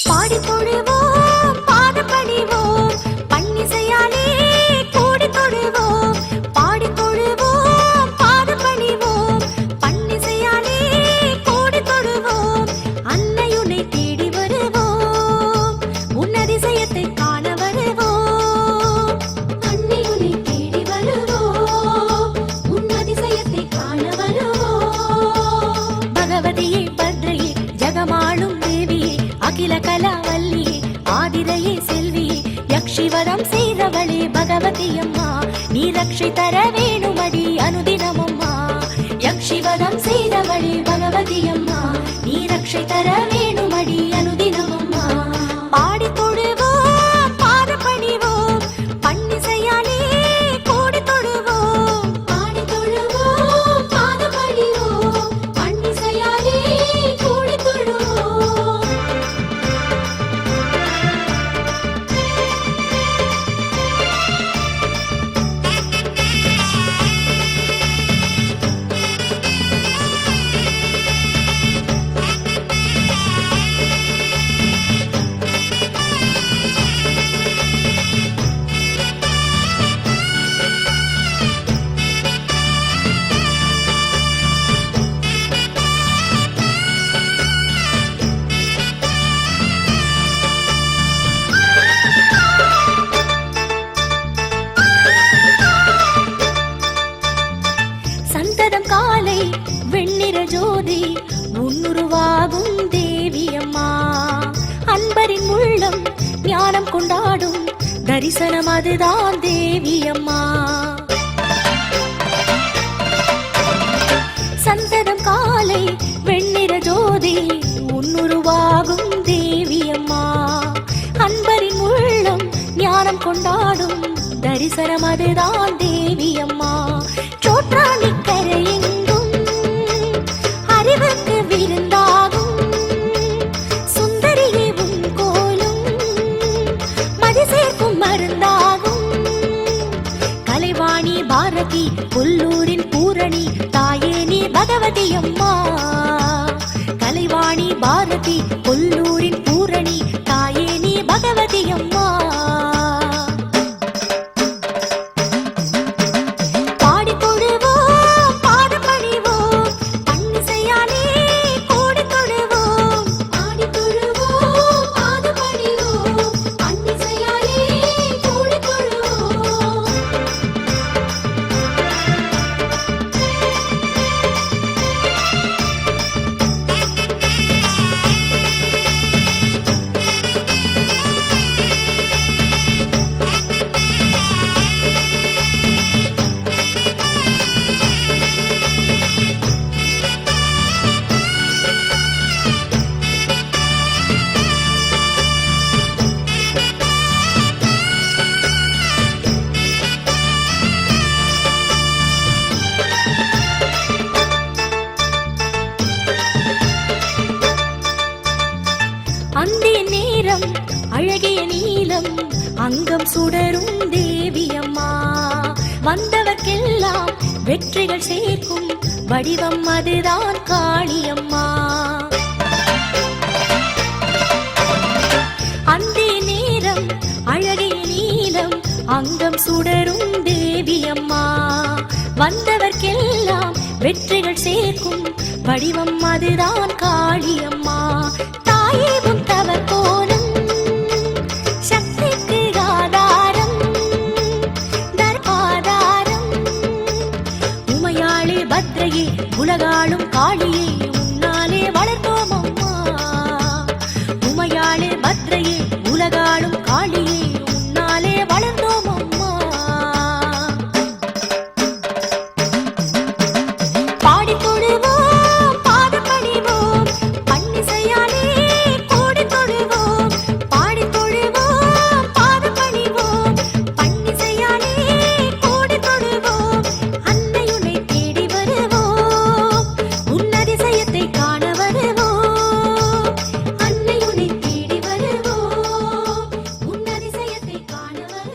பாடி தொழுவோம் பாத பணிவோம் பன்னிசையாலே கூடி தொழுவோம் பாடி தொழுவோம் பாத பணிவோம் பன்னிசையாலே கூடி தொழுவோம் அன்னையுனை தேடி வருவோம் உன்னதிசயத்தை காண வருவோம் அன்னையுனை தேடி வருவோம் உன்னதிசயத்தை காண வருவோம் பகவதியே பத்ரையே ஜகமாளும் தேவியே அகில கலாவல்லியே ஆதிரையே செல்வியே யக்ஷிவரம் செய்தவளே பகவதி அம்மா நீ ரக்ஷை தர வேணுமடி அனுதினமம்மா யக்ஷிவரம் செய்தவளே பகவதி அம்மா நீ ரக்ஷை தர வேணுமடி அனுதினமம்மா பாடி தொழுவோம் பாத பணிவோம் பன்னிசையாலே கூடி தொழுவோம் பாடி தொழுவோம் பாத பணிவோம் பன்னிசையாலே கூடி தொழுவோம் சந்ததம் காலை வெண்ணிற ஜோதி உன்னுருவாகும் தேவியம்மா அன்பரின் உள்ளம் ஞானம் கொண்டாடும் தரிசனம் அதுதான் தேவியம்மா சந்ததம் காலை வெண்ணிற ஜோதி உன்னுருவாகும் தேவியம்மா அன்பரின் உள்ளம் ஞானம் கொண்டாடும் தரிசனம் அதுதான் தேவியம்மா சோற்றாணி கரையெங்கும் அறிவுக்கு விருந்தாகும் சுந்தரியே உன் கோலும் மதி சேர்க்கும் மருந்தாகும் கலைவாணி பாரதி கொல்லூரின் பூரணி தாயே நீ பகவதி அம்மா கலைவாணி பாரதி கொல்லூரின் பூரணி தாயே நீ பகவதி அம்மா அந்திய நேரம் அழகிய நீலம் அங்கம் சுடரும் தேவியம்மா வந்தவர்க்கெல்லாம் வெற்றிகள் சேர்க்கும் வடிவம் அதுதான் காளியம்மா அந்திய நேரம் அழகிய நீலம் அங்கம் சுடரும் தேவியம்மா வந்தவர்க்கெல்லாம் வெற்றிகள் சேர்க்கும் வடிவம் அதுதான் காளியம்மா